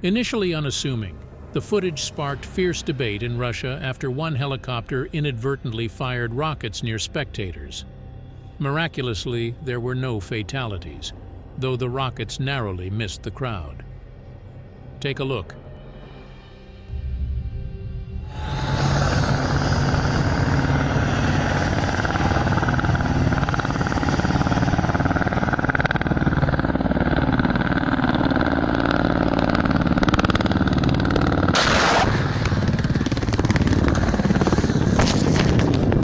Initially unassuming, the footage sparked fierce debate in Russia after one helicopter inadvertently fired rockets near spectators. Miraculously, there were no fatalities, though the rockets narrowly missed the crowd. Take a look.